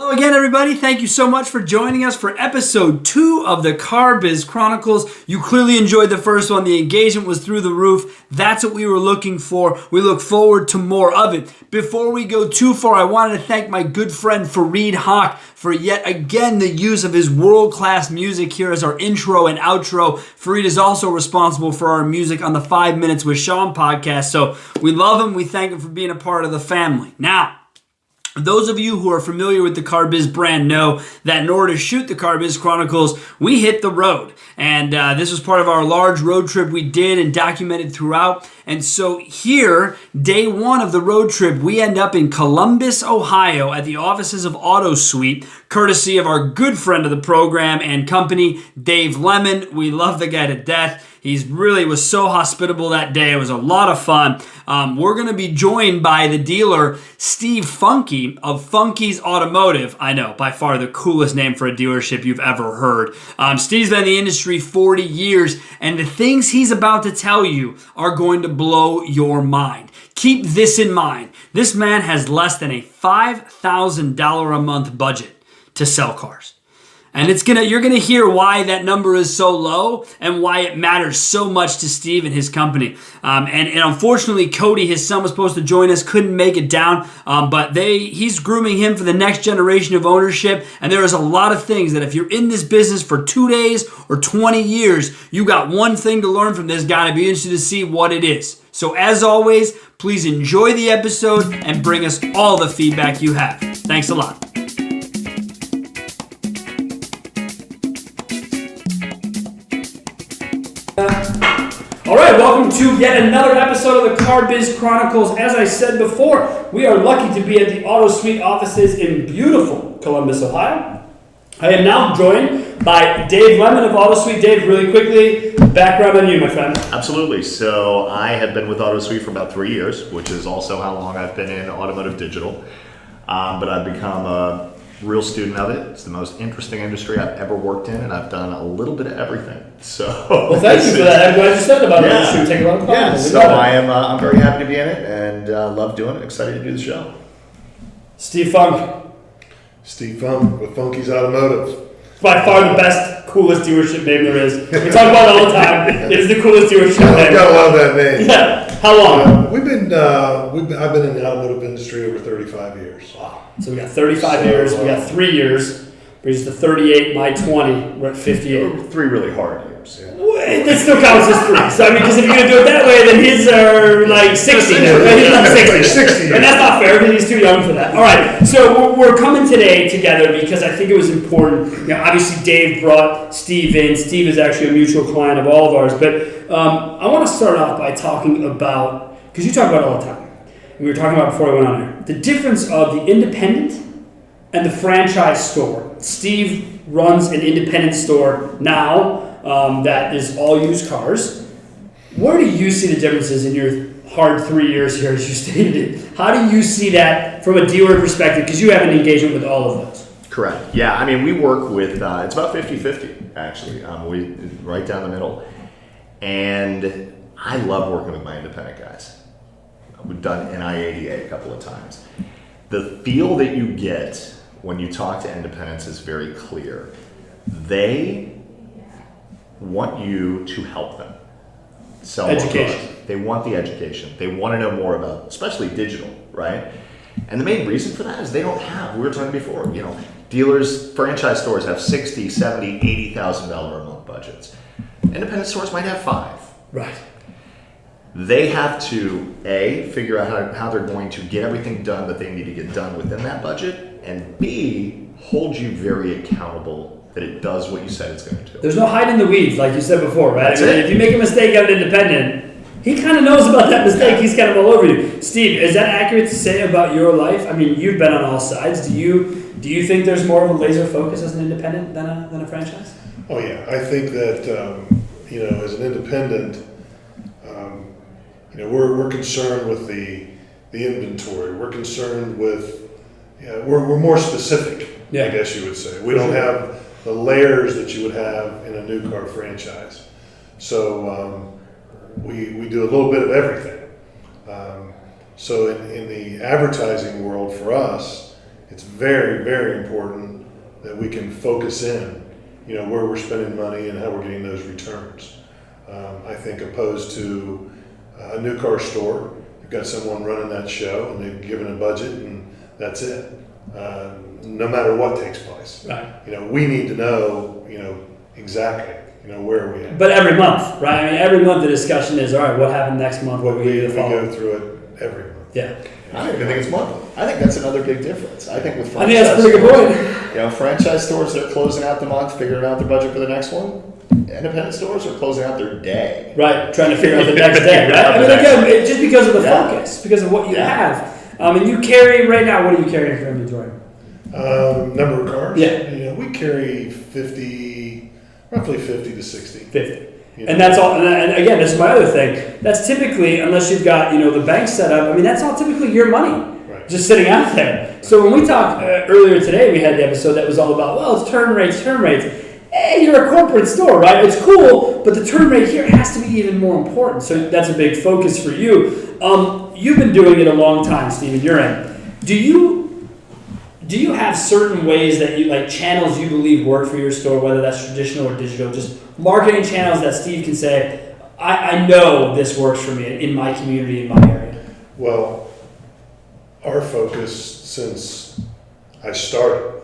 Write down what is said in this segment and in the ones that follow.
Hello again, everybody. Thank you so much for joining us for episode 2 of the Car Biz Chronicles. You clearly enjoyed the first one. The engagement was through the roof. That's what we were looking for. We look forward to more of it. Before we go too far, I wanted to thank my good friend Fareed Haq for yet again the use of his world-class music here as our intro and outro. Fareed is also responsible for our music on the 5 Minutes with Sean podcast. So we love him. We thank him for being a part of the family. Now, those of you who are familiar with the Car Biz brand know that in order to shoot the Car Biz Chronicles, we hit the road. And this was part of our large road trip we did and documented throughout. And so here, day 1 of the road trip, we end up in Columbus, Ohio at the offices of AutoSweet, courtesy of our good friend of the program and company, Dave Lemmon. We love the guy to death. He really was so hospitable that day. It was a lot of fun. We're going to be joined by the dealer, Steve Funky of Funky's Automotive. I know, by far the coolest name for a dealership you've ever heard. Steve's been in the industry 40 years, and the things he's about to tell you are going to blow your mind. Keep this in mind. This man has less than a $5,000 a month budget to sell cars. And you're gonna hear why that number is so low and why it matters so much to Steve and his company. And unfortunately, Cody, his son, was supposed to join us, couldn't make it down. But he's grooming him for the next generation of ownership. And there is a lot of things that if you're in this business for 2 days or 20 years, you got one thing to learn from this guy. I'd be interested to see what it is. So as always, please enjoy the episode and bring us all the feedback you have. Thanks a lot. All right, welcome to yet another episode of the Car Biz Chronicles. As I said before, we are lucky to be at the AutoSweet offices in beautiful Columbus, Ohio. I am now joined by Dave Lemmon of AutoSweet. Dave, really quickly, background on you, my friend. Absolutely. So I have been with AutoSweet for about 3 years, which is also how long I've been in automotive digital. But I've become a real student of it. It's the most interesting industry I've ever worked in, and I've done a little bit of everything. So, well, thank you for that. I'm glad you said about it. Industry. Take a lot of time. Yeah. So I'm very happy to be in it and love doing it. Excited to do the show. Steve Funk. Steve Funk with Funky's Automotive. By far the best, coolest dealership name there is. We talk about it all the time. It is the coolest dealership name. I've got to love that name. Yeah. How long? I've been in the automotive industry over 35 years. Wow. So we got 35 years. We got 3 years. Brings us to 38, my 20. We're at 58. 3 really hard years. Yeah. That still counts as 3. So, I mean, because if you're going to do it that way, then his are like 60 now. Right? He's like 60. And that's not fair because he's too young for that. All right. So we're coming today together because I think it was important. You know, obviously, Dave brought Steve in. Steve is actually a mutual client of all of ours. But I want to start off by talking about, because you talk about it all the time. And we were talking about before I went on here, the difference of the independent and the franchise store. Steve runs an independent store now that is all used cars. Where do you see the differences in your hard 3 years here, as you stated it? How do you see that from a dealer perspective? Because you have an engagement with all of those. Correct. Yeah, I mean, we work with, it's about 50-50, actually. We right down the middle. And I love working with my independent guys. We've done NIADA a couple of times. The feel that you get when you talk to independents is very clear. They want you to help them sell more cars. They want the education. They want to know more about, especially digital, right? And the main reason for that is they don't have, we were talking before, dealers, franchise stores have $60,000, $70,000, $80,000 a month budgets. Independent stores might have 5. Right. They have to, A, figure out how they're going to get everything done that they need to get done within that budget, and B, hold you very accountable that it does what you said it's going to do. There's no hide in the weeds, like you said before, right? That's it. If you make a mistake as an independent, he kind of knows about that mistake. He's kind of all over you. Steve, is that accurate to say about your life? I mean, you've been on all sides. Do you think there's more of a laser focus as an independent than a franchise? Oh yeah, I think that as an independent, we're concerned with the inventory. We're concerned with we're more specific. I guess you would say. We don't have the layers that you would have in a new car franchise. So we do a little bit of everything. So in the advertising world for us, it's very, very important that we can focus in, where we're spending money and how we're getting those returns. I think opposed to a new car store, you've got someone running that show and they've given a budget and that's it. No matter what takes place. Right. We need to know, exactly, where are we at. But every month, right? I mean, every month the discussion is, all right, what happened next month? What we go through it every month. Yeah. I don't even think it's monthly. I think that's another big difference. I think with I think that's a pretty good point. Franchise stores that are closing out the month, figuring out their budget for the next one. Independent stores are closing out their day. Right, trying to figure out the next day, right? I mean, again, just because of the focus, because of what you have. And you carry, right now, what are you carrying for inventory? Number of cars? Yeah. We carry roughly 50 to 60. 50. And that's all, and again, this is my other thing. That's typically, unless you've got, the bank set up, I mean, that's all typically your money. Right. Just sitting out there. So when we talked earlier today, we had the episode that was all about, well, it's turn rates. Hey, you're a corporate store, right? It's cool, but the turn rate here has to be even more important. So that's a big focus for you. You've been doing it a long time, Steven, you're in. Do you have certain ways that you, like channels you believe work for your store, whether that's traditional or digital, just marketing channels that Steve can say, I know this works for me in my community, in my area? Well, our focus since I started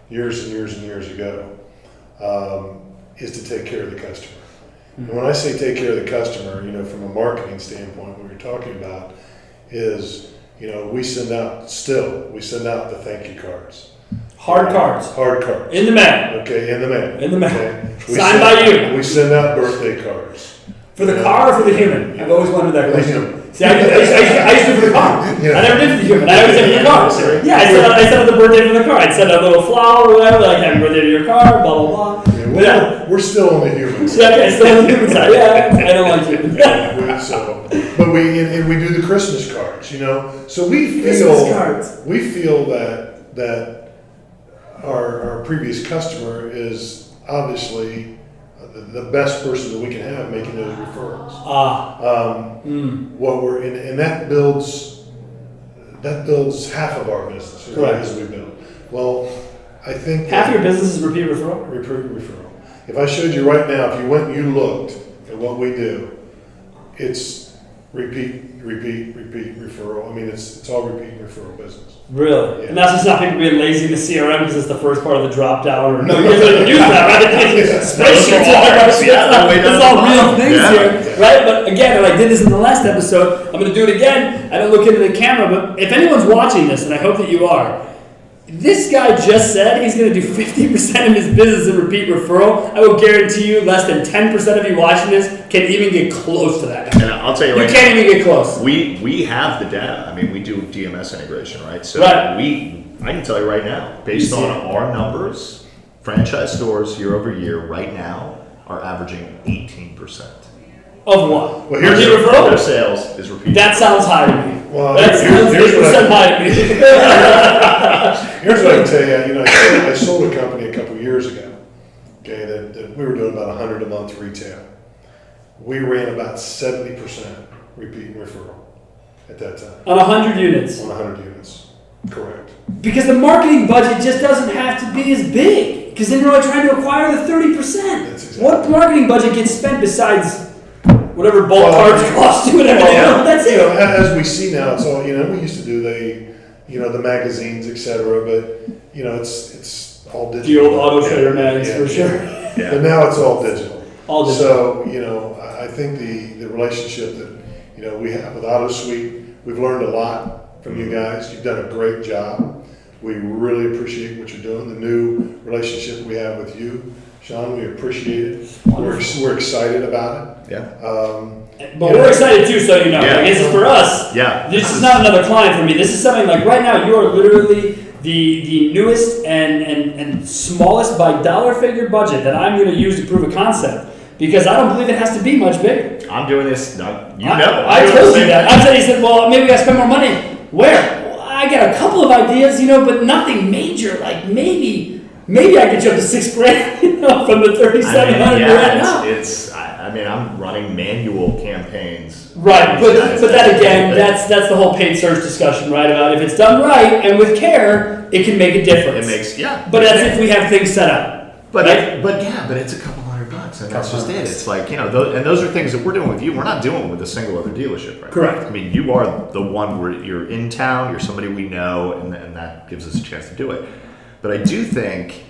years and years and years ago is to take care of the customer. Mm-hmm. And when I say take care of the customer, from a marketing standpoint, what you're talking about is, we send out the thank you cards. Hard cards. In the mail. Okay, in the mail. Okay. Signed by you. We send out birthday cards. For the car or for the human? I've always wondered that question. See, I used to do for the car. I never did for the human. I always did for the car. Yeah, I sent out the birthday for the car. I'd send out a little flower or whatever, like happy birthday to your car, blah, blah, blah. We're still on the human side. Yeah, okay, still on the human side. Yeah, I don't like humans. But we do the Christmas cards, So we feel that our previous customer is obviously the best person that we can have making those referrals. What we're in, and that builds half of our business. Correct. As we build. Well, I think half your business is repeat referral. Referral. If I showed you right now, if you went and you looked at what we do, it's repeat referral. I mean, it's all repeat referral business. Really? Yeah. And that's just not people being lazy in the CRM because it's the first part of the drop down. Or no, you guys don't use that, right? Spreadsheets. It's all real things here, right? But again, and I did this in the last episode, I'm going to do it again. I don't look into the camera, but if anyone's watching this, and I hope that you are, this guy just said he's going to do 50% of his business in repeat referral. I will guarantee you less than 10% of you watching this can even get close to that. And I'll tell you right now, can't even get close. We have the data. I mean, we do DMS integration, right? So right. I can tell you right now, based on our numbers, franchise stores year over year right now are averaging 18%. Of what? Well, here's repeat referral? Their sales is repeat. That sounds high to me. Well, that sounds 8% high to me. Here's what I can tell you. I sold a company a couple years ago. Okay, that we were doing about 100 a month retail. We ran about 70% repeat and referral at that time. On 100 units. On 100 units, correct. Because the marketing budget just doesn't have to be as big. Because then you're only trying to acquire the 30%. That's exactly what marketing budget gets spent besides whatever bulk cards cost you and everything else? That's it. As we see now, it's all, we used to do the magazines, etc. But it's all digital. The old AutoSweet mags for sure. Yeah. But now it's all digital. All digital. So I think the relationship that we have with AutoSweet, we've learned a lot from you guys. You've done a great job. We really appreciate what you're doing. The new relationship we have with you, Sean, we appreciate it. We're excited about it. Yeah. But we're excited too, so you know. Yeah. This is for us. Yeah. This is not another client for me. This is something like right now you are literally the newest and smallest by dollar figure budget that I'm going to use to prove a concept. Because I don't believe it has to be much bigger. I'm doing this. I told you that. I said, he said, well, maybe I gotta spend more money. Where? Well, I got a couple of ideas, but nothing major. Like maybe I could jump to $6,000, from the 3,700 you're at now. I'm running manual campaigns. Right, but that again, that's the whole paid search discussion, right? About if it's done right and with care, it can make a difference. It makes, yeah. But that's if we have things set up. But right? but it's a couple $100, and that's just it. It's like, and those are things that we're doing with you. We're not doing with a single other dealership, right? Correct. I mean, you are the one where you're in town, you're somebody we know, and that gives us a chance to do it. But I do think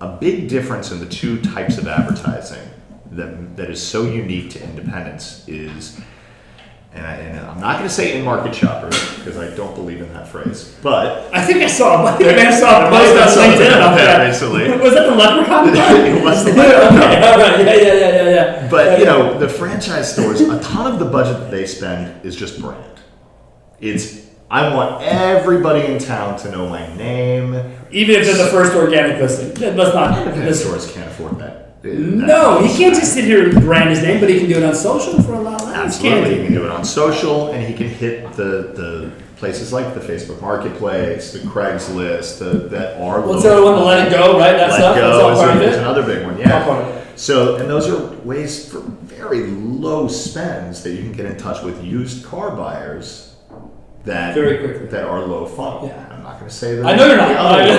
a big difference in the two types of advertising that is so unique to independents is, and I'm not going to say in-market shoppers because I don't believe in that phrase, but I think I saw a post on LinkedIn about that recently. Was that the Leprechaun? It was the Okay, all right, yeah. But the franchise stores, a ton of the budget that they spend is just brand. I want everybody in town to know my name. Even if they're the first organic listing, that must not. Independent stores can't afford that. No, he can't just sit here and brand his name, but he can do it on social for a lot less. Absolutely, he can do it on social, and he can hit the places like the Facebook Marketplace, the Craigslist, that are. What's the other one? The Let It Go, right? That stuff. That's all part of it. Is another big one, yeah. So, and those are ways for very low spends that you can get in touch with used car buyers that very quickly that are low funnel. Yeah. I'm not going to say that. I know you're not.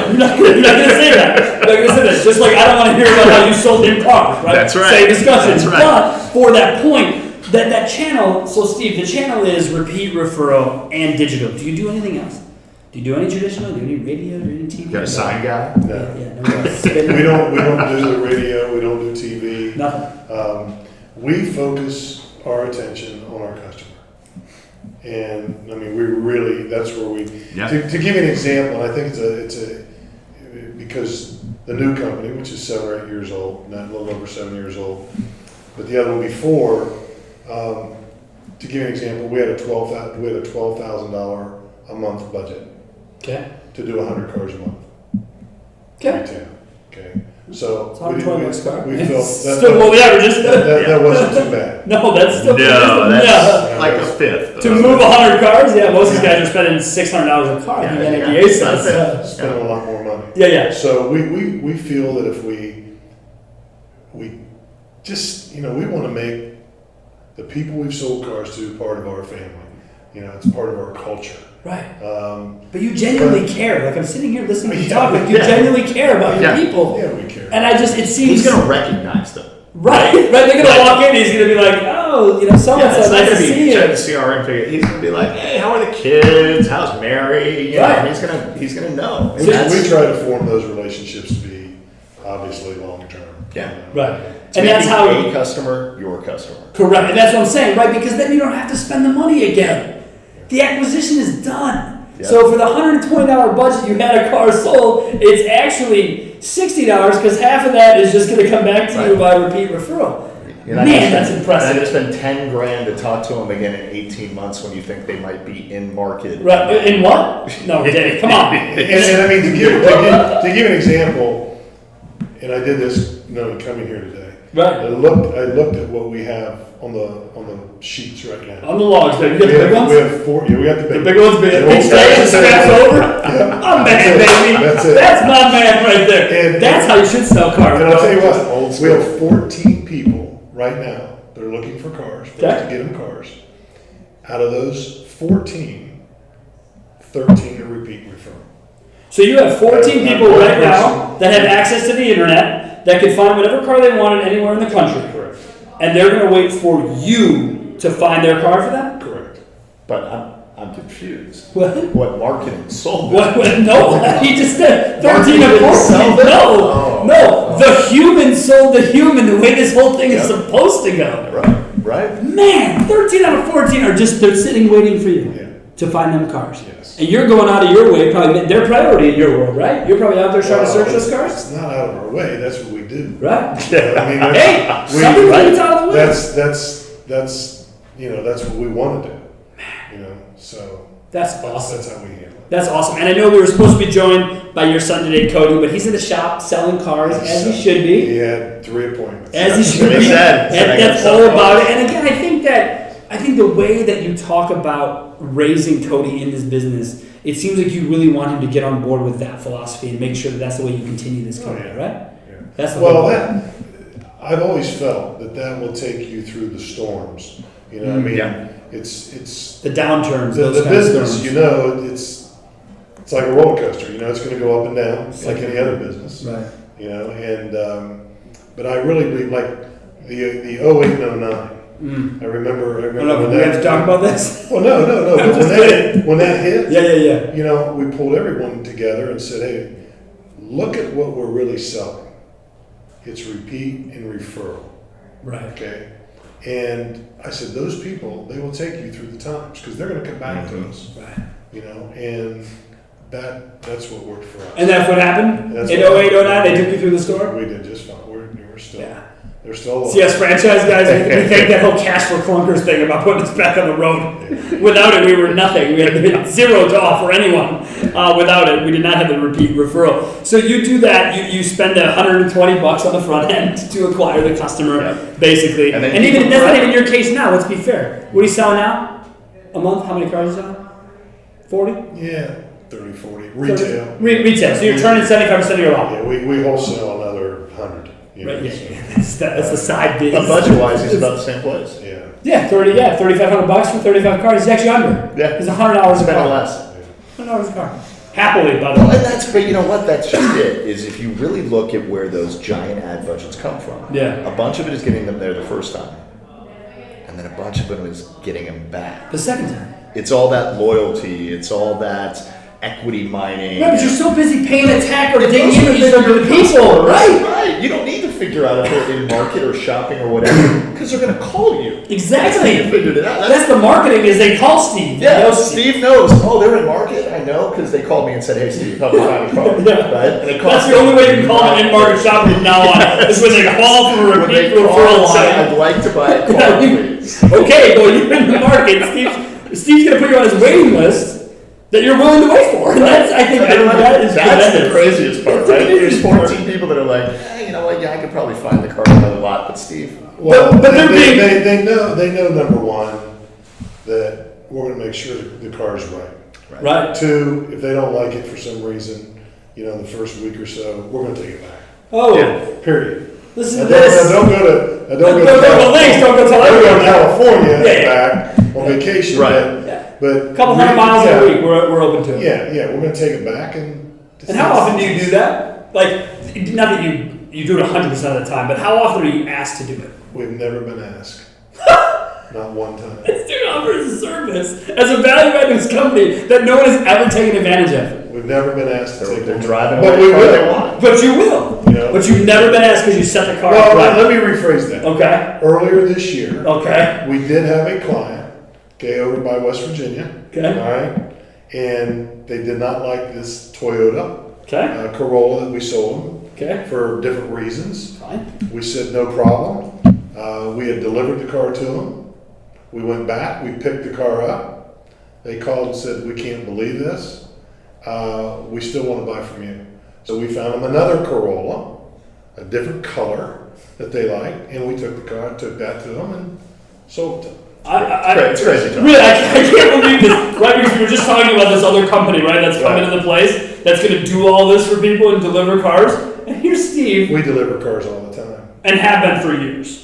You're not going to say that. You're not going to say that. Just like I don't want to hear about how you sold him cars, right? That's right. Same discussion. That's right. But for that point, that channel. So Steve, the channel is repeat, referral, and digital. Do you do anything else? Do you do any traditional? Do you do any radio? Do you do any TV? You got a sign guy? No. Yeah. We don't do the radio. We don't do TV. Nothing. We focus our attention on our customer. And I mean, that's where we, to give you an example, and I think because the new company, which is 7 or 8 years old, not a little over 7 years old, but the other one before, to give you an example, we had a $12,000 a month budget. Okay. To do 100 cars a month. Okay. Retail. Okay. So it's $120 we felt still below the averages. That wasn't too bad. No, that's still that's like a fifth. To move 100 cars, most of these guys are spending $600 a car. Yeah, The NADA says. Spending a lot more money. Yeah. So we feel that if we just, we want to make the people we've sold cars to part of our family. It's part of our culture. Right. But you genuinely care. Like I'm sitting here listening to you talk. Like you genuinely care about your people. Yeah, we care. And it seems he's going to recognize them. Right. They're going to walk in. He's going to be like, oh, so-and-so. Nice to see you. Check the CRM figure. He's going to be like, hey, how are the kids? How's Mary? Right. He's going to know. So we try to form those relationships to be obviously long term. Yeah. Right. And that's how a customer, your customer. Correct. And that's what I'm saying, right? Because then you don't have to spend the money again. The acquisition is done. Yep. So for the $120 budget you had a car sold, it's actually $60 because half of that is just going to come back to you by repeat referral. Man, that's impressive. And it's been $10,000 to talk to them again in 18 months when you think they might be in market. Right. In what? No, Danny, come on. and I mean, to give an example, and I did this coming here today. Right. I looked at what we have on the sheets right now. On the logs, baby. You got the big ones? We have 4. Yeah, we got the big ones. Big station straps over. My man, baby. That's it. That's my man right there. That's how you should sell cars. And I'll tell you what, we have 14 people right now that are looking for cars, to get them cars. Out of those 14, 13 are repeat referral. So you have 14 people right now that have access to the internet that can find whatever car they wanted anywhere in the country. Correct. And they're going to wait for you to find their car for them? Correct. But I'm confused. What marketing sold them? No, he just said 13 or 14. No. The human sold the human the way this whole thing is supposed to go. Right. Man, 13 out of 14 are they're sitting waiting for you to find them cars. Yes. And you're going out of your way, probably their priority in your world, right? You're probably out there trying to search those cars? It's not out of our way. That's what we do. Right. I mean, some people think it's out of the way. That's what we want to do. So that's awesome. That's how we handle it. That's awesome. And I know we were supposed to be joined by your son today, Cody, but he's in the shop selling cars as he should be. He had 3 appointments. As he should be. And that's all about it. And again, I think the way that you talk about raising Cody in this business, it seems like you really want him to get on board with that philosophy and make sure that that's the way you continue this company, right? Yeah. That's the I've always felt that will take you through the storms. It's the downturns. The business, it's like a roller coaster. It's going to go up and down, like any other business. Right. And but I really believe like the 08 and 09. I remember when we have to talk about this. Well, no. But when that hit, yeah. We pulled everyone together and said, "Hey, look at what we're really selling. It's repeat and referral." Right. Okay. And I said, those people, they will take you through the times because they're going to come back to us. Right. And that's what worked for us. And that's what happened? That's in what 08, 09, they took you through the store? We did just fine. We're still, Yeah. they're still alive. See, us franchise guys, we think that whole cash for clunkers thing about putting us back on the road. Without it, we were nothing. We had zero to offer anyone. Without it, we did not have the repeat referral. So you do that, you spend $120 on the front end to acquire the customer, basically. And even that's not even your case now, let's be fair. What are you selling now? A month? How many cars are you selling? 40? Yeah, 30, 40. Retail. Retail. So you're turning 75% of your lot. Yeah, we wholesale another 100. Right, that's the side biz. But budget-wise, he's about the same place. Yeah. Yeah, $3,500 for 35 cars. He's actually under. Yeah. He's $100 a Spend car. less. $100 a car. Happily, by the Well, way. but you know what? That's just it. Is if you really look at where those giant ad budgets come from. Yeah. A bunch of it is getting them there the first time, and then a bunch of it is getting them back. The second time. It's all that loyalty. It's all that equity mining. Right, but you're so busy paying a tack or Those digging are into the people, right? Right. You don't need to figure out if they're in market or shopping or whatever, because they're going to call you. Exactly. You figured it out. That's the marketing is they call Steve. Yeah, They know Steve knows. Oh, they're in market. I know because they called me and said, "Hey, Steve, help me find a car." Yeah. Right? And it That's the only way you can call an in-market shopper from now on is when they call for a When they repeat call referral and say, line. "I'd like to buy a car, please." Okay, well, you're in the market. Steve's going to put you on his waiting list that you're willing to wait for. And that's, I think, that's the craziest part, That's right? the There's craziest part. 14 people that are like, you know what? Yeah, I could probably find the car on another lot, but Steve. Well, But they're being- they know number one that we're going to make sure the car's right. Right. Two, if they don't like it for some reason, the first week or so, we're going to take it back. Oh, Period. listen And to this. don't go to Don't go to links, don't go tell I don't go to everyone. California Yeah. back on vacation. Right. But A couple hundred miles a week, we're open to it. Yeah, we're going to take it back and. And how often do you do that? Like, not that you do it 100% of the time, but how often are you asked to do it? We've never been asked. Not one time. This dude offers a service as a value-added company that no one has ever taken advantage of. We've never been asked to take They're one. driving But away we the car they will. want. But you will. Yeah. But you've never been asked because you set the car up Well, right. let me rephrase that. Okay. Earlier this year, Okay. we did have a client, over by West Virginia. Okay. All right. And they did not like this Toyota Okay. Corolla that we sold them Okay. for different reasons. Fine. We said no problem. We had delivered the car to them. We went back. We picked the car up. They called and said, "We can't believe this. We still want to buy from you." So we found them another Corolla, a different color that they liked, and we took the car, took that to them, and sold it to them. It's crazy. Tom. Really, I can't believe this, right? Because we were just talking about this other company, right? That's come Right. into the place that's going to do all this for people and deliver cars. And here's Steve, We deliver cars all the time. and have been for years,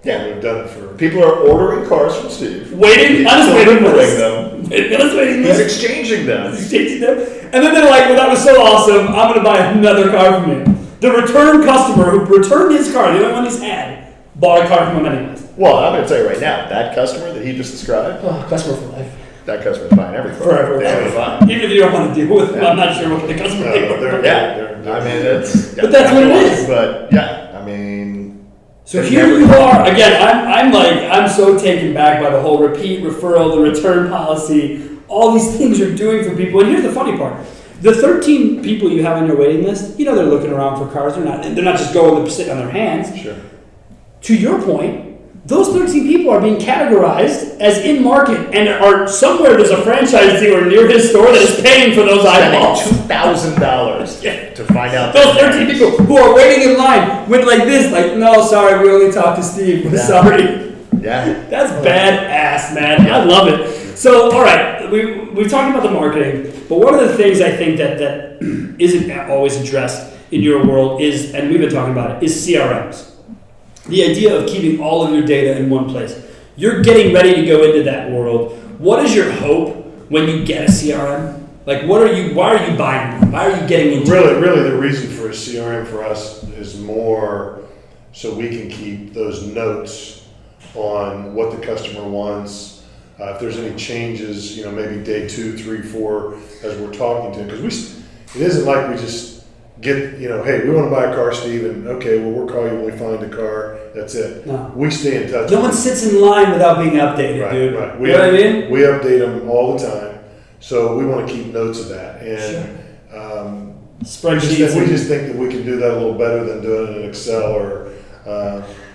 Yeah. We've done it for. People are ordering cars from Steve. waiting on his He's waiting delivering list. them. Waiting on his waiting He's list. exchanging them. Exchanging them. And then they're like, "Well, that was so awesome. I'm going to buy another car from you." The return customer who returned his car, the only one he's had, bought a car from him anyways. Well, I'm going to tell you right now, that customer that he just described, Oh, customer for life. that customer's buying every car. Forever. They're fine. Even if you don't want to deal with them, I'm not sure what the customer Yeah, I mean, that's. But that's what it is. But yeah, I mean. So they're here never you gonna- are again. I'm so taken back by the whole repeat referral, the return policy, all these things you're doing for people. And here's the funny part: the 13 people you have on your waiting list, they're looking around for cars. They're not just going to sit on their hands. Sure. To your point, those 13 people are being categorized as in market and are somewhere there's a franchise dealer near his store that is paying for those eyeballs. Spending $2,000 to find out. Those 13 people who are waiting in line with like this, like, "No, sorry, we only talked to Steve. We're Yeah. sorry." Yeah. That's badass, man. I love it. So, all right, we've talked about the marketing, but one of the things I think that isn't always addressed in your world is, and we've been talking about it, is CRMs. The idea of keeping all of your data in one place. You're getting ready to go into that world. What is your hope when you get a CRM? Like, why are you buying them? Why are you getting into it? Really, the reason for a CRM for us is more so we can keep those notes on what the customer wants. If there's any changes, maybe day 2, 3, 4, as we're talking to them, because it isn't like we just get, hey, we want to buy a car, Steve, and okay, well, we'll call you when we find the car. That's it. No. We stay in touch. No one sits in line without being updated, dude. Right. You know what I mean? We update them all the time, so we want to keep notes of that. And spreadsheets. we just think that we can do that a little better than doing it in Excel or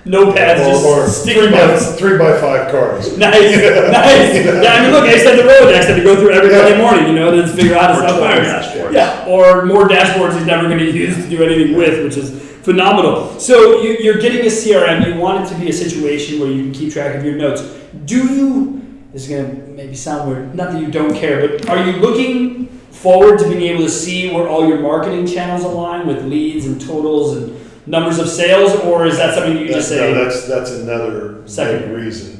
notepads, or just sticky notes. 3x5 cards. Nice. Yeah, I mean, look, I said the Rolodex had to go through every Monday morning, to figure out his dashboards. Yeah, or more dashboards he's never going to use to do anything with, which is phenomenal. So you're getting a CRM. You want it to be a situation where you can keep track of your notes. This is going to maybe sound weird. Not that you don't care, but are you looking forward to being able to see where all your marketing channels align with leads and totals and numbers of sales, or is that something you just say? No, that's another big reason.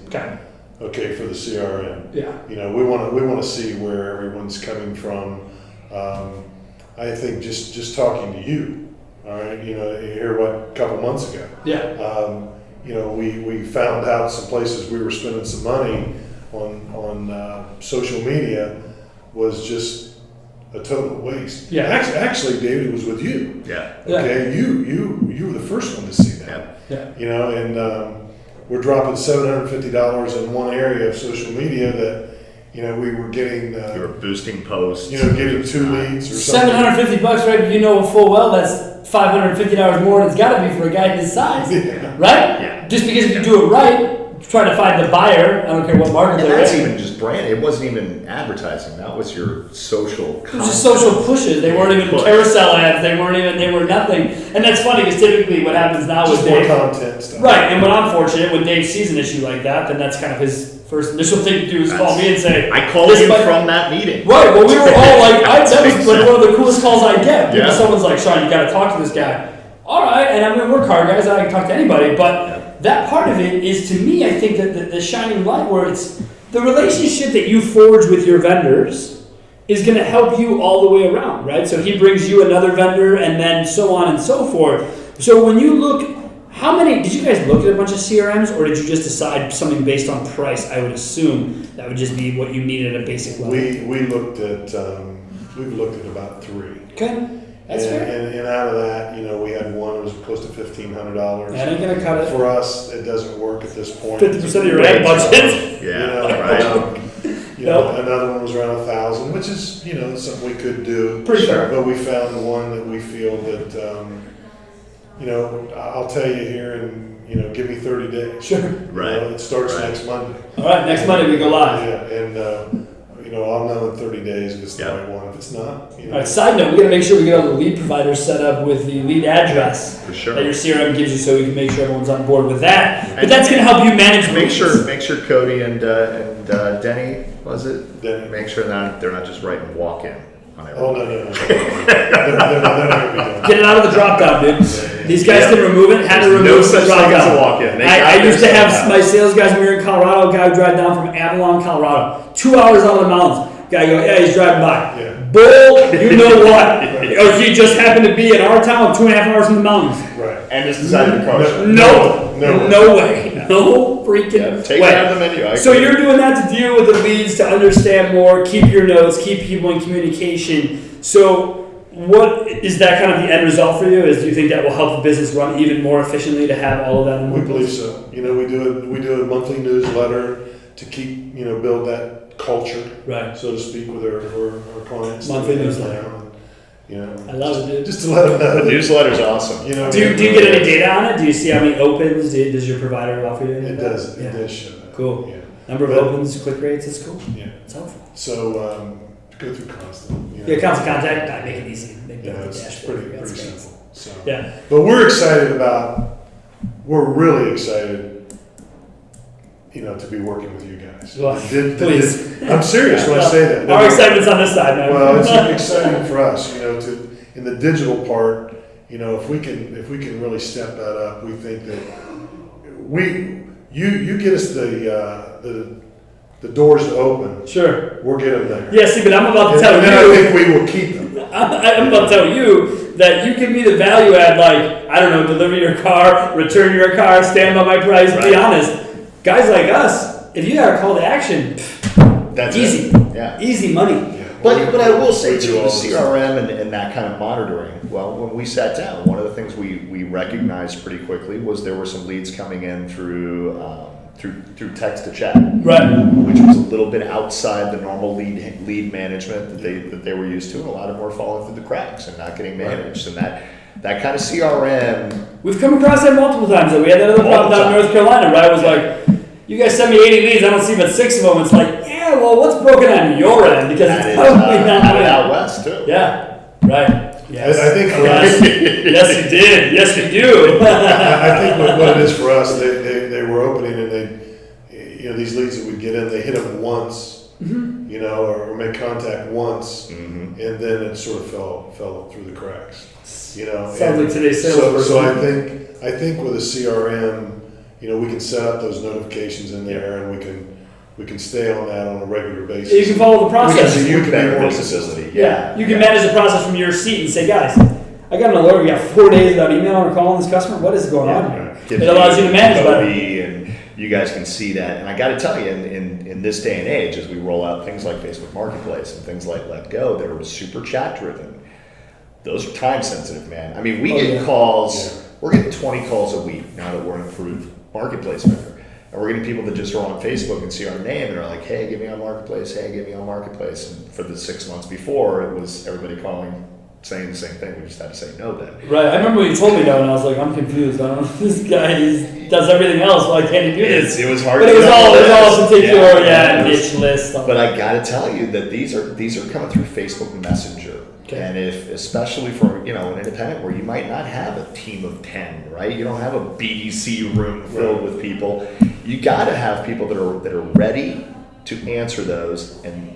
Okay, for the CRM. Yeah. We want to see where everyone's coming from. I think just talking to you, all right. Here a couple months ago. Yeah. We found out some places we were spending some money on social media was just a total waste. Yeah. Actually, David, it was with you. Yeah. Okay. You were the first one to see that. Yeah. And we're dropping $750 in one area of social media that we were getting. You were boosting posts. Getting 2 leads or something. $750, right? Full well that's $550 more than it's got to be for a guy his size, right? Yeah. Just because if you do it right, try to find the buyer. I don't care what market And they're that's in. even just brand. It wasn't even advertising. That was your social. It was just social pushes. They weren't even carousel ads. They were nothing. And that's funny because typically what happens now just with more Dave, content stuff. right? And when I'm fortunate, when Dave sees an issue like that, then that's kind of his first initial thing to do is call me and say, I called you from that meeting. Right. Well, we were all like, that was like one of the coolest calls I get. Yeah. Someone's like, Sean, you got to talk to this guy. All right. And I mean, we're car guys. I can talk to anybody. But that part of it is, to me, I think that the shining light where it's the relationship that you forge with your vendors is going to help you all the way around, right? So he brings you another vendor and then so on and so forth. So when you look, did you guys look at a bunch of CRMs or did you just decide something based on price? I would assume that would just be what you needed at a basic level. We've looked at about 3. Okay. That's fair. And out of that, we had one that was close to $1,500. That ain't gonna cut it. For us, it doesn't work at this point. 50% of your ad budget. Another one was around 1,000, which is something we could do. Pretty fair. But we found one that we feel that I'll tell you here in give me 30 days. Sure. Right. It starts next Monday. All right, next Monday we go live. Yeah, and I'll know in 30 days if it's the right one. If it's not, All right, side note, we got to make sure we get all the lead providers set up with the lead address For sure. that your CRM gives you, so we can make sure everyone's on board with that. But that's going to help you manage. Make sure Cody and Denny, was it? Denny. Make sure that they're not just writing walk-in on everything. Oh no. They're not gonna be doing Get it out of the drop down, dude. These guys can remove it. Had to remove no the such drop thing as down. a walk-in. I used to have my sales guys when we were in Colorado. A guy would drive down from Avalon, Colorado, 2 hours out of the mountains. Guy go, yeah, he's driving by. Yeah. Bull, you know what? Or he just happened to be in our town, 2.5 hours from the mountains. Right. And just decided to car show. No way. No freaking Take way. it out of the menu. So you're doing that to deal with the leads, to understand more, keep your notes, keep people in communication. So what is that kind of the end result for you? Do you think that will help the business run even more efficiently to have all of that in one We believe so. We do a monthly newsletter to keep, build that culture, right, so to speak, with our clients. Monthly newsletter. I love it, dude. Just to let them know. The newsletter's awesome. Do you get any data on it? Do you see how many opens? Does your provider offer you anything? It does. It does show that. Cool. Yeah. Number of opens, click rates. That's cool. Yeah. It's helpful. So go through constant. Constant contact. I make it easy. Make the It's dashboard. pretty simple. So Yeah. But we're really excited. To be working with you guys. Well, please. I'm serious when I say that. Our excitement's on this side, man. Well, it's exciting for us, in the digital part. If we can really step that up, we think that you get us the the doors to open, Sure. we'll get them there. Yeah, see, but I'm about to tell And you. then I think we will keep them. I'm about to tell you that you give me the value add, like, I don't know, deliver your car, return your car, stand by my price. Be honest, guys like us, if you got a call to action, That's easy. it. Yeah. Easy money. But I will say We do too, the all this CRM and that kind of monitoring, well, when we sat down, one of the things we recognized pretty quickly was there were some leads coming in through text to chat. Right. Which was a little bit outside the normal lead management that they were used to, and a lot of them were falling through the cracks and not getting managed. And that kind of CRM. We've come across that multiple times. Though. We had that other problem down in North Carolina, right? It was like, you guys send me 80 leads, I don't see but 6 of them. It's like, yeah, well, what's broken on your end? Because That it's is probably not out west too. Yeah, right. Yes. I think for yes. Yes, you did. Yes, you do. I think what it is for us, they were opening and these leads that we get in, they hit them once, or make contact once, and then it sort of fell through the cracks. Sounds like today's sales. So I think with a CRM, we can set up those notifications in there, and we can stay on that on a regular basis. You can follow the process. You can be more consistent. Yeah, you can manage the process from your seat and say, guys, I got an alert. We got 4 days without emailing or calling this customer. What is going on here? It allows you to manage better. And you guys can see that. And I got to tell you, in this day and age, as we roll out things like Facebook Marketplace and things like Let Go, that are super chat driven, those are time sensitive, man. I mean, we get calls. We're getting 20 calls a week now that we're an approved marketplace vendor. And we're getting people that just are on Facebook and see our name and are like, hey, get me on Marketplace, hey, get me on Marketplace. And for the 6 months before, it was everybody calling, saying the same thing. We just had to say no then. Right. I remember when you told me that, and I was like, I'm confused. I don't know. This guy does everything else. Why can't he do this? It was hard. But it was all particular, niche was, list. But I got to tell you that these are coming through Facebook Messenger. Okay. And especially for an independent where you might not have a team of 10, right? You don't have a BDC room filled with people. You got to have people that are ready to answer those, and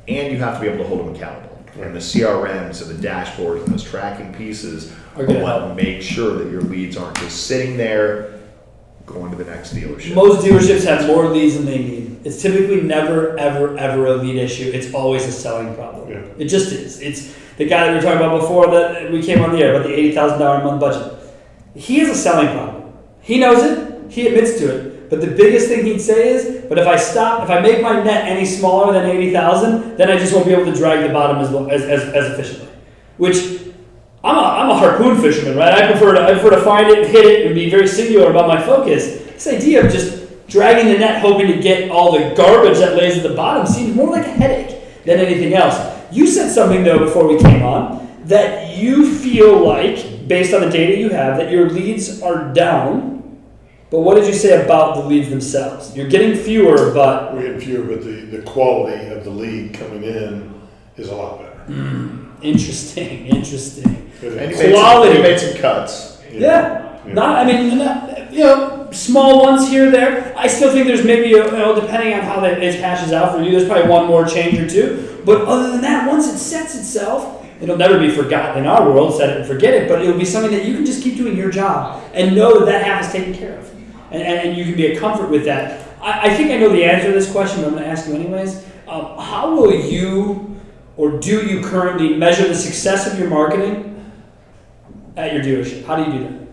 you have to be able to hold them accountable. Right. And the CRMs and the dashboards and those tracking pieces are what make sure that your leads aren't just sitting there going to the next dealership. Most dealerships have more leads than they need. It's typically never, ever, ever a lead issue. It's always a selling problem. Yeah. It just is. It's the guy that we were talking about before that we came on the air about the $80,000 a month budget. He has a selling problem. He knows it. He admits to it. But the biggest thing he'd say is, but if I make my net any smaller than 80,000, then I just won't be able to drag the bottom as efficiently. Which I'm a harpoon fisherman, right? I prefer to find it, hit it, and be very singular about my focus. This idea of just dragging the net, hoping to get all the garbage that lays at the bottom, seems more like a headache than anything else. You said something though before we came on that you feel like, based on the data you have, that your leads are down. But what did you say about the leads themselves? You're getting fewer, but we're getting fewer, but the quality of the lead coming in is a lot better. Interesting. And you made some cuts. Yeah. Small ones here or there. I still think there's maybe, depending on how it hashes out for you, there's probably one more change or two. But other than that, once it sets itself, it'll never be forgotten in our world, set it and forget it, but it'll be something that you can just keep doing your job and know that half is taken care of. And you can be a comfort with that. I think I know the answer to this question, but I'm going to ask you anyways. How will you, or do you currently measure the success of your marketing at your dealership? How do you do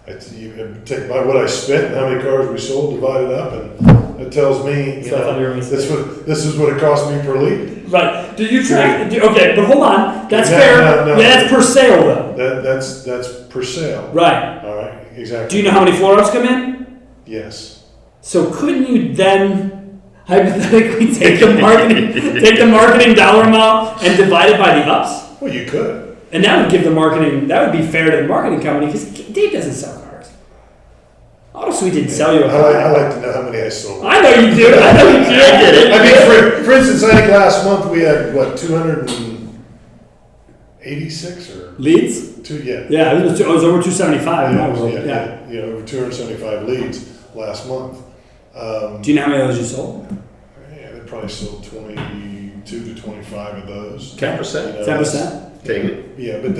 that? You take by what I spent and how many cars we sold, divide it up, and it tells me this is what it cost me per lead. Right. Do you track? Okay, but hold on. That's fair. No. Yeah, that's per sale though. That's per sale. Right. All right. Exactly. Do you know how many floor ups come in? Yes. So couldn't you then hypothetically take the marketing dollar amount and divide it by the ups? Well, you could. And that would be fair to the marketing company because Dave doesn't sell cars. AutoSweet didn't sell you a car. I like to know how many I sold. I know you do. I get it. I mean, for instance, I think last month we had 286 or leads? Yeah, it was over 275. Over 275 leads last month. Do you know how many of those you sold? Yeah, they probably sold 22 to 25 of those. 10%. 10%. Take it. Yeah, but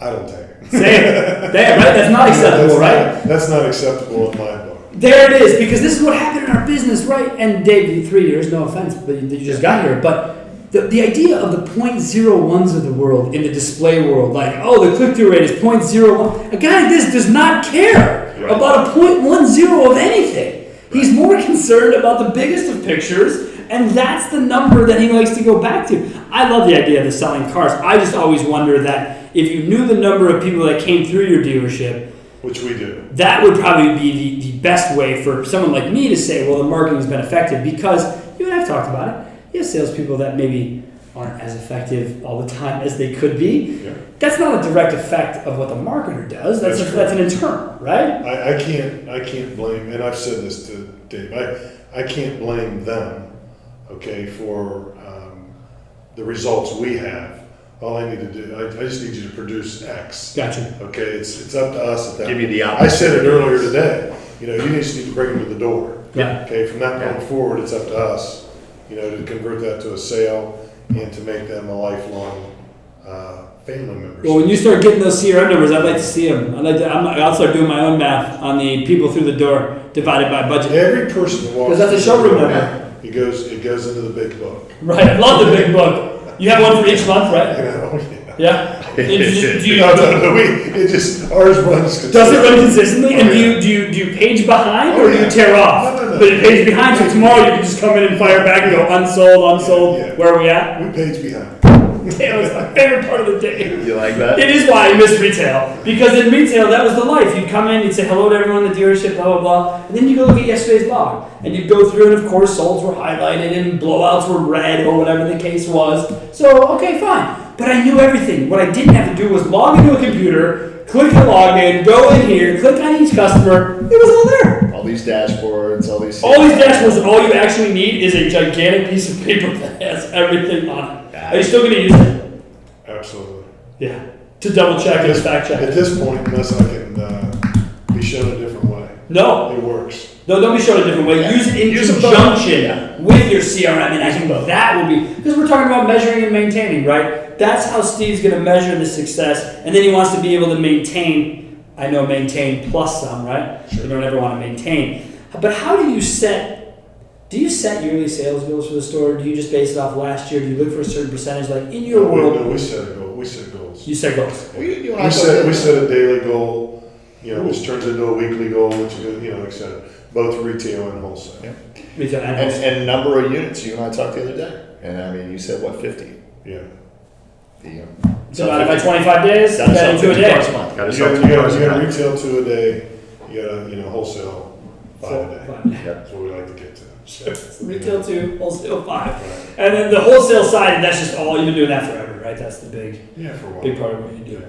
I don't take it. Say it. Right? That's not acceptable, right? That's not acceptable in my book. There it is, because this is what happened in our business, right? And Dave, 3 years, no offense, but you just got here. But the idea of the 0.01s of the world in the display world, like, oh, the click-through rate is 0.01. A guy like this does not care about a 0.10 of anything. He's more concerned about the biggest of pictures, and that's the number that he likes to go back to. I love the idea of the selling cars. I just always wonder that if you knew the number of people that came through your dealership, which we do, that would probably be the best way for someone like me to say, well, the marketing's been effective, because you and I've talked about it. You have salespeople that maybe aren't as effective all the time as they could be. Yeah. That's not a direct effect of what the marketer does. That's an internal, right? I can't blame, and I've said this to Dave, I can't blame them, okay, for the results we have. All I need to do, I just need you to produce X. Gotcha. Okay, it's up to us at that Give you the I said it earlier today. You just need to bring them to the door. Yeah. Okay, from that point forward, it's up to us, to convert that to a sale and to make them a lifelong family member. Well, when you start getting those CRM numbers, I'd like to see them. I'll start doing my own math on the people through the door divided by budget. Every person that walks, because that's a showroom number. It goes into the big book. Right, I love the big book. You have one for each month, right? Yeah. Yeah. Ours runs. Does it run consistently? And do you page behind or do you tear off? No. But you page behind, so tomorrow you can just come in and fire back and go unsold. Yeah. Where are we at? We page behind. Damn, it's my favorite part of the day. You like that? It is why I miss retail. Because in retail, that was the life. You'd come in, you'd say hello to everyone in the dealership, blah, blah, blah. And then you go look at yesterday's log. And you'd go through, and of course, solds were highlighted and blowouts were red or whatever the case was. So, okay, fine. But I knew everything. What I didn't have to do was log into a computer, click the login, go in here, click on each customer. It was all there. All these dashboards, all these dashboards, and all you actually need is a gigantic piece of paper that has everything on it. Are you still going to use it? Absolutely. Yeah. To double check and fact check. At this point, unless I can be shown a different way. No. It works. No, don't be shown a different way. Yeah. Use it in Use conjunction with your CRM, and I think that will be, because we're talking about measuring and maintaining, right? That's how Steve's going to measure the success, and then he wants to be able to maintain plus some, right? Sure. You don't ever want to maintain. But how do you set yearly sales goals for the store? Or do you just base it off last year? Do you look for a certain percentage? Like in your world? No, we set a goal. We set goals. You set goals. We set a daily goal, which turns into a weekly goal, which etc. Both retail and wholesale. Yeah. Retail and wholesale. And number of units. You and I talked the other day, and I mean, you said what, 50? Yeah. Divided by 25 days. Got to sell 50 a day. cars a month. Got to You sell 50 cars a got month. retail 2 a day. You got wholesale 5 a day. That's what we like to get to. Retail 2, wholesale 5. And then the wholesale side, that's just all, you've been doing that forever, right? That's the big For a while. big part of what you do.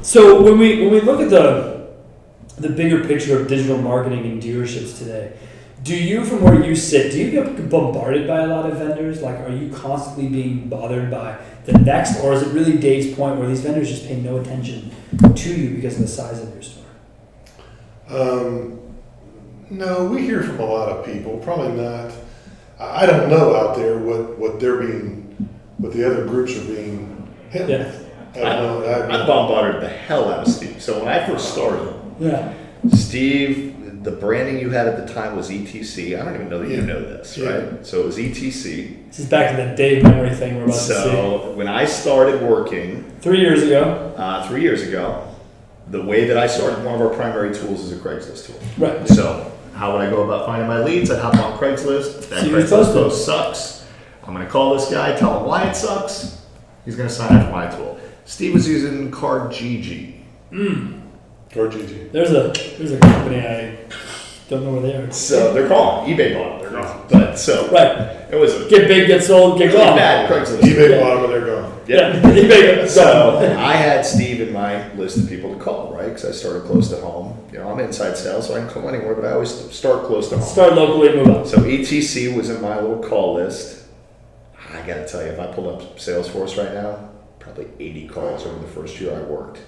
So when we look at the bigger picture of digital marketing in dealerships today, do you, from where you sit, do you get bombarded by a lot of vendors? Like, are you constantly being bothered by the next, or is it really Dave's point where these vendors just pay no attention to you because of the size of your store? No, we hear from a lot of people. Probably not. I don't know out there what the other groups are being hit with. I don't know. I bombarded the hell out of Steve. So when I first started, Steve, the branding you had at the time was ETC. I don't even know that you know this, right? So it was ETC. This is back to the Dave memory thing we're about to see. So when I started working 3 years ago, the way that I started, one of our primary tools is a Craigslist tool. right? So how would I go about finding my leads? I'd hop on Craigslist. That See Craigslist post sucks. I'm going to call this guy, tell him why it sucks. He's going to sign up for my tool. Steve was using Car GG. Car GG. There's a company I don't know where they are. So they're gone. eBay bought them. They're gone. But so it was a get big, get sold, get really gone. bad Craigslist. eBay bought them and they're gone. Yeah, eBay. So I had Steve in my list of people to call, right? Because I started close to home. I'm inside sales, so I can call anywhere, but I always start close to home. Start locally, move on. So ETC was in my little call list. I got to tell you, if I pull up Salesforce right now, probably 80 calls over the first year I worked,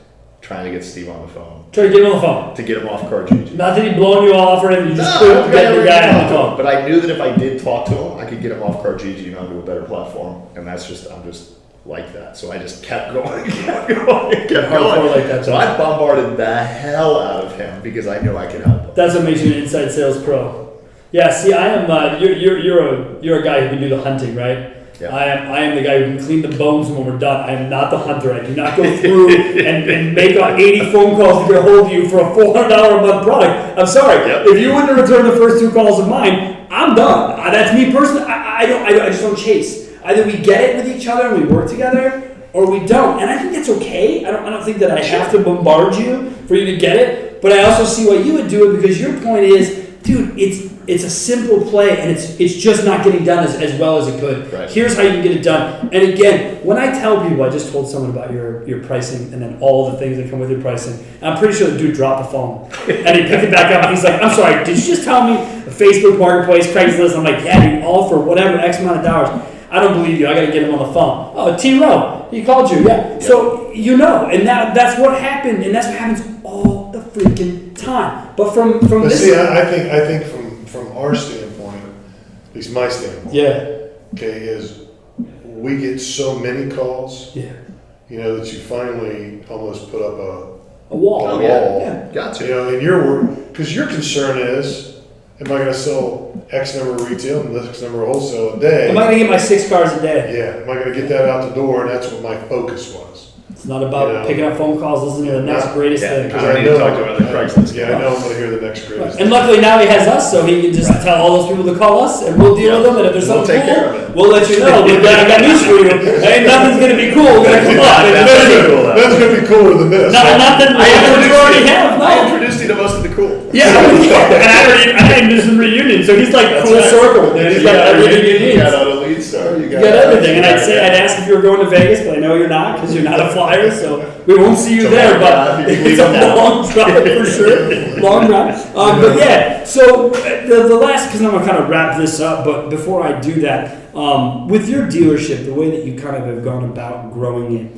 trying to get Steve on the phone. Try to get him on the phone. To get him off Car GG. Not that he'd blown you off or anything. You just couldn't get the guy on the phone. But I knew that if I did talk to him, I could get him off Car GG and onto a better platform. And I'm just like that. So I just kept going, kept going. Like that, so I bombarded the hell out of him because I knew I could help him. That's what makes you an inside sales pro. Yeah, see, I am. You're a guy who can do the hunting, right? Yeah. I am the guy who can clean the bones when we're done. I am not the hunter. I do not go through and make 80 phone calls to get a hold of you for a $400 a month product. I'm sorry. Yep. If you wouldn't return the first 2 calls of mine, I'm done. That's me personally. I just don't chase. Either we get it with each other and we work together, or we don't. And I think that's okay. I don't think that I have to bombard you for you to get it. But I also see why you would do it, because your point is, dude, it's a simple play, and it's just not getting done as well as it could. Right. Here's how you can get it done. And again, when I tell people, I just told someone about your pricing and then all the things that come with your pricing, and I'm pretty sure the dude dropped the phone. And he picked it back up and he's like, I'm sorry, did you just tell me Facebook Marketplace, Craigslist? I'm like, yeah, dude, all for whatever X amount of dollars. I don't believe you. I got to get him on the phone. Oh, T-Row, he called you. Yeah. So, and that's what happened, and that's what happens all the freaking time. But from But this... see, I think from our standpoint, at least my standpoint, Yeah. okay, is we get so many calls, Yeah. that you finally almost put up A wall. a yeah. wall. Yeah. Gotcha. And because your concern is, am I going to sell X number of retail and X number of wholesale a day? Am I going to get my 6 cars a day? Yeah, am I going to get that out the door? And that's what my focus was. It's not about picking up phone calls, listening to the next greatest thing. I don't need to talk to another Craigslist. Yeah, I know I'm going to hear the next greatest. And luckily now he has us, so he can just tell all those people to call us, and we'll deal with them. And if there's We'll something take care of cool, it. we'll let you know. I got news for you. Ain't nothing's going to be cool. We're going to come up. That's going to be cooler than this. Nothing you already have. I No. introduced you to most of the cool. Yeah, and I had this in reunion, so he's like That's full right. circle. Man. He's got everything you need. You got Auto Lead Star. You got everything, and I'd ask if you were going to Vegas, but I know you're not because you're not a flyer, so we won't see you It's a there. long But drive. You can it's leave a them now. long drive for sure, long drive. But yeah, so the last, because I'm gonna kind of wrap this up, but before I do that, with your dealership, the way that you kind of have gone about growing it,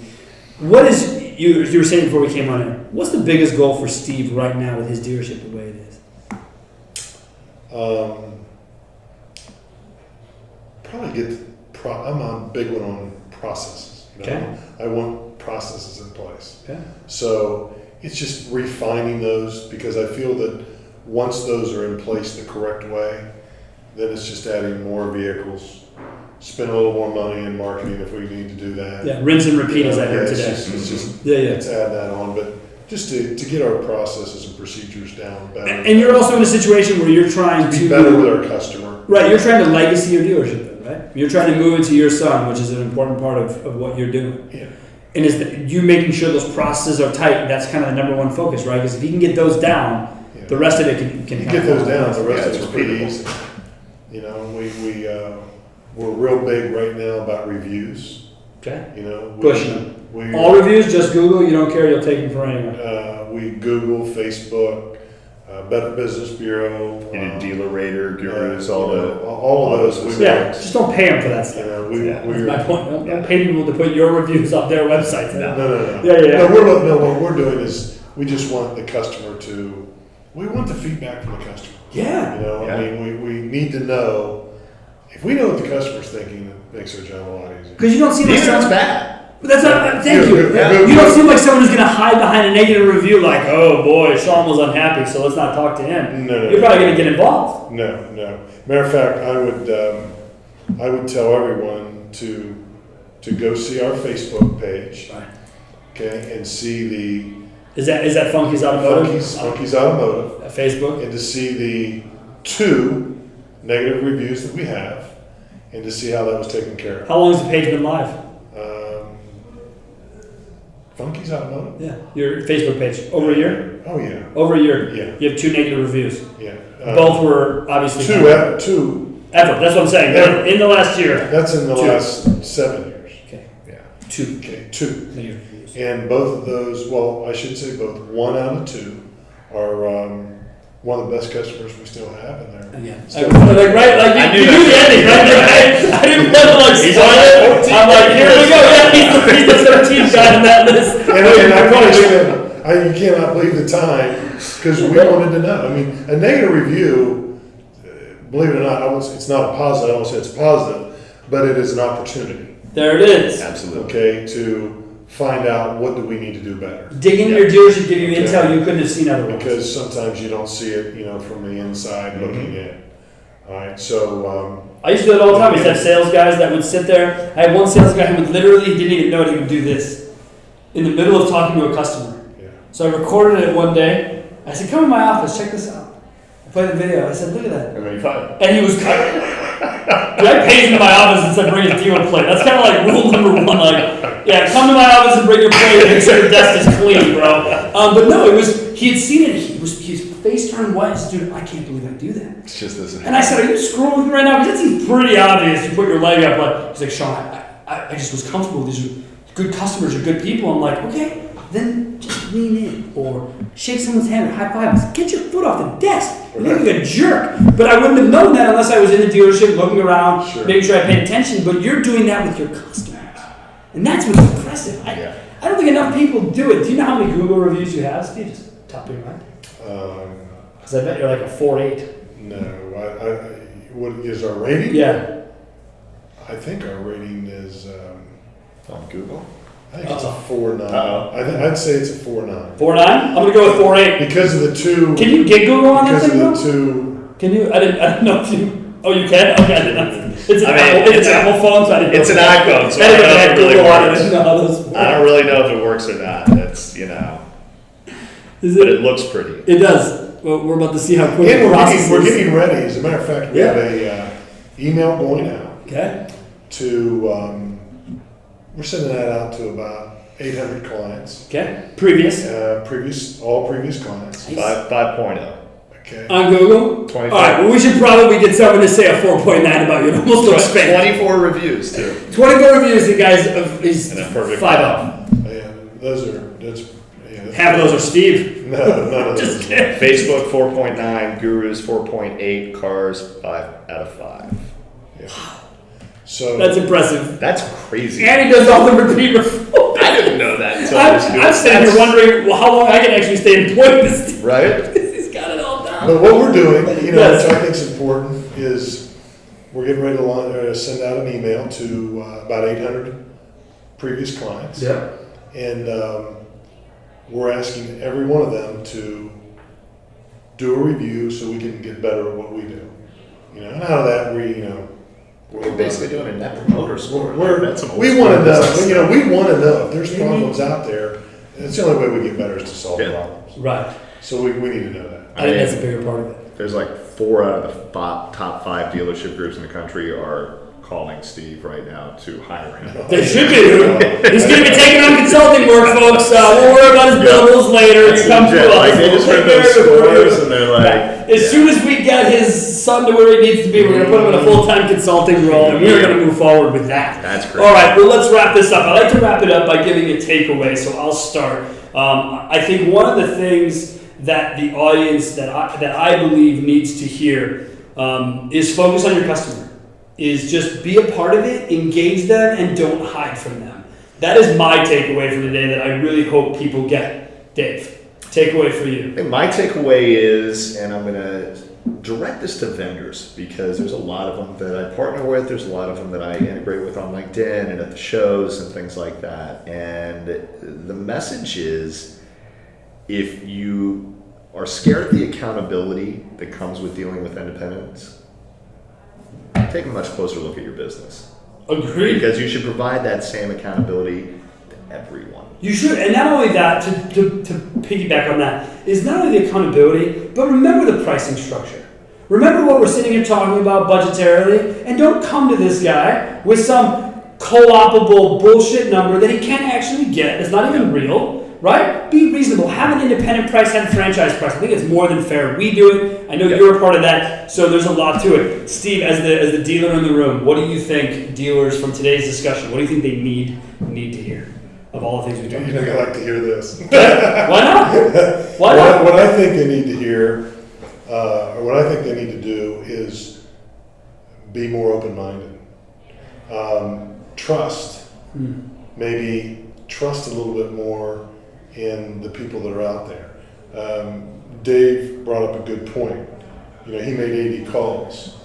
what is you were saying before we came on here? What's the biggest goal for Steve right now with his dealership the way it is? Probably I'm a big one on processes. Okay. I want processes in place. Okay. So it's just refining those, because I feel that once those are in place the correct way, then it's just adding more vehicles, spend a little more money in marketing if we need to do that. Yeah, rinse and repeat as I heard it's today. It's just Yeah. let's add that on, but just to get our processes and procedures down better. And you're also in a situation where you're trying be to better with our customer. Right, you're trying to legacy your dealership, then, right? You're trying to move it to your son, which is an important part of what you're doing. Yeah. And is you making sure those processes are tight? That's kind of the number one focus, right? Because if you can get those down, Yeah. the rest of it can You kind get of those down, the rest Yeah, of it's it's pretty repeatable. easy. We're real big right now about reviews. Okay. Pushing them. We, All reviews, just Google. You don't care. You'll take them for anyone. we Google, Facebook, Better Business Bureau. You do Dealer Rater, Gurus, all of those. Yeah, just don't pay them for that stuff. That's my point. Don't pay people to put your reviews on their websites. No. Yeah. What we're doing is we just want the customer we want the feedback from the customer. Yeah. I mean, we need to know. If we know what the customer's thinking, it makes our job a lot easier. Because you don't seem like Even if it's someone. bad. But that's not. Thank you. Yeah. You don't seem like someone who's going to hide behind a negative review, like, "Oh boy, Sean was unhappy, so let's not talk to him." No. You're probably going to get involved. No. Matter of fact, I would tell everyone to go see our Facebook page, Right. okay, and see Is that Funky's the Automotive? Funky's Automotive, Facebook. and to see the 2 negative reviews that we have, and to see how that was taken care of. How long has the page been live? Funky's Automotive. Yeah, your Facebook page. Over a year. Oh yeah, Over a year. Yeah. You have 2 negative reviews. yeah. Both were obviously two. effort. That's what I'm saying. Ever. In the last year. That's in the 2. last 7 years. Okay. Yeah. 2 Okay, 2. negative reviews. And both of those, well, I should say both. 1 out of 2 are one of the best customers we still have in there. Again. Still- Like you knew the ending, right? I didn't want to spoil it. I'm like, here we go. Yeah, he's the 13th guy on that list. And I probably said, you cannot believe the time, because we wanted to know. I mean, a negative review, believe it or not, it's not a positive. I won't say it's positive, but it is an opportunity. There it is. Absolutely. Okay, to find out what do we need to do better. Dig into your dealership, give you intel you couldn't have seen otherwise. Because sometimes you don't see it, from the inside looking in. All right, so I used to do it all the time. I used to have sales guys that would sit there. I had one sales guy who would literally didn't even know he would do this in the middle of talking to a customer. yeah. So I recorded it one day. I said, "Come in my office, check this out." I played the video. I said, "Look at that." And then you find And he was I paged him to my office and said, "Bring his dealer plate." That's kind of like rule number one. Like, yeah, come to my office and bring your plate and make sure your desk is clean, bro. But no, he had seen it. His face turned white. He said, "Dude, I can't believe I do that." it's just this. And I said, "Are you screwing with me right now? Because that seems pretty obvious. You put your leg up." Like, he's like, "Sean, I just was comfortable. These are good customers or good people." I'm like, "Okay, then just lean in or shake someone's hand or high five. Get your foot off the desk. You're looking a jerk." But I wouldn't have known that unless I was in the dealership looking around, making sure I paid attention. But you're doing that with your customers. And that's what's impressive. I don't think enough people do it. Do you know how many Google reviews you have, Steve? Just top of your mind. Because I bet you're like a 4.8. No, what is our rating? Yeah. I think our rating is, On Google? I think it's a 4.9. Uh-oh. I'd say it's a 4.9. 4.9? I'm going to go with 4.8. Because of the two. Can you get Google on that Because thing, of though? the two. Can you? I didn't know if you. Oh, you can? Okay, I didn't know. It's an Apple phone, so I didn't know. It's an iPhone, so I I don't know if it didn't really know how works. to know how those work. I don't really know if it works or not. That's, but it looks pretty. It does. Well, we're about to see how quick And the process we're is. getting ready. As a matter of fact, we have a email going out Okay. to, we're sending that out to about 800 clients. Okay. Previous. All previous clients. 5.0. Okay. On Google? 24. All right, well, we should probably get someone to say a 4.9 about you. It almost looks fake. 24 reviews, too. 24 reviews, the guys, he's And a perfect 5 off. And that's. Half of those are Steve. No, none of those. Just kidding. Facebook 4.9, Gurus 4.8, Cars 5 out of 5. Yeah. So That's impressive. That's crazy. And he does all the repeat I didn't know that until this I'm sitting here wondering how long I can actually stay employed with Steve. Right? Because he's got it all down. But what we're doing, Yes. which I think is important, is we're getting ready to send out an email to about 800 previous clients. Yeah. And we're asking every one of them to do a review so we can get better at what we do. And out of that, We're basically doing a net promoter score. That's some old we school want to business know. stuff. We want to know if there's problems out there. It's the only way we get better is to solve problems. Right. So we need to know that. I think that's a bigger part of it. There's like 4 out of the top 5 dealership groups in the country are calling Steve right now to hire him. There should be. He's going to be taking on consulting work, folks. We'll worry about his billables later. That's You come legit. to us. Like, they We'll just take heard care those of it for you. scores and they're like, As soon as we get his son to where he needs to be, we're going to put him in a full-time consulting role, and we're going to move forward with that. That's great. All right, well, let's wrap this up. I like to wrap it up by giving a takeaway, so I'll start. I think one of the things that the audience that I believe needs to hear is focus on your customer. Is just be a part of it, engage them, and don't hide from them. That is my takeaway for today that I really hope people get. Dave, takeaway for you. I think my takeaway is, and I'm going to direct this to vendors because there's a lot of them that I partner with. There's a lot of them that I integrate with on LinkedIn and at the shows and things like that. And the message is, if you are scared of the accountability that comes with dealing with independents, take a much closer look at your business. Agreed. Because you should provide that same accountability to everyone. You should, and not only that, to piggyback on that, is not only the accountability, but remember the pricing structure. Remember what we're sitting here talking about budgetarily, and don't come to this guy with some co-opable bullshit number that he can't actually get. It's not even real, right? Be reasonable. Have an independent price, have a franchise price. I think it's more than fair. We do it. I know you're a part of that, so there's a lot to it. Steve, as the dealer in the room, what do you think dealers from today's discussion, what do you think they need to hear of all the things we talked You think I about? like to hear this? Why not? Why not? What I think they need to hear, or what I think they need to do, is be more open-minded. Trust. Maybe trust a little bit more in the people that are out there. Dave brought up a good point. He made 80 calls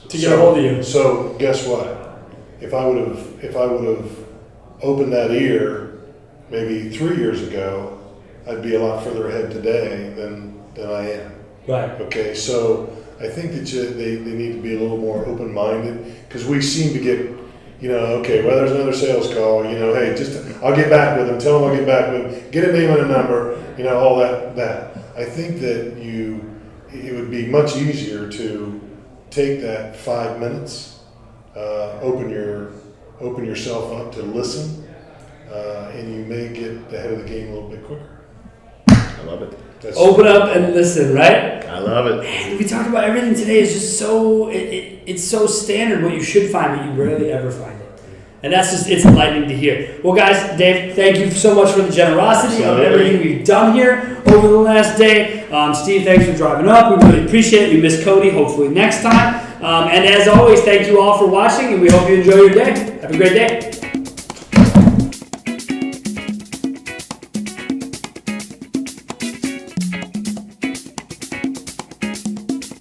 To get a hold of you. So guess what? If I would have opened that ear maybe 3 years ago, I'd be a lot further ahead today than I am. Right. Okay, so I think that they need to be a little more open-minded, because we seem to get, okay, well, there's another sales call, hey, I'll get back with them, tell them I'll get back with them, get a name and a number, all that. I think that it would be much easier to take that 5 minutes, open yourself up to listen, and you may get ahead of the game a little bit quicker. I love it. Open up and listen, right? I love it. Man, we talked about everything today is just so, it's so standard what you should find, but you rarely ever find it. And it's enlightening to hear. Well, guys, Dave, thank you so much for the generosity of everything we've done here over the last day. Steve, thanks for driving up. We really appreciate it. We miss Cody. Hopefully next time. And as always, thank you all for watching, and we hope you enjoy your day. Have a great day.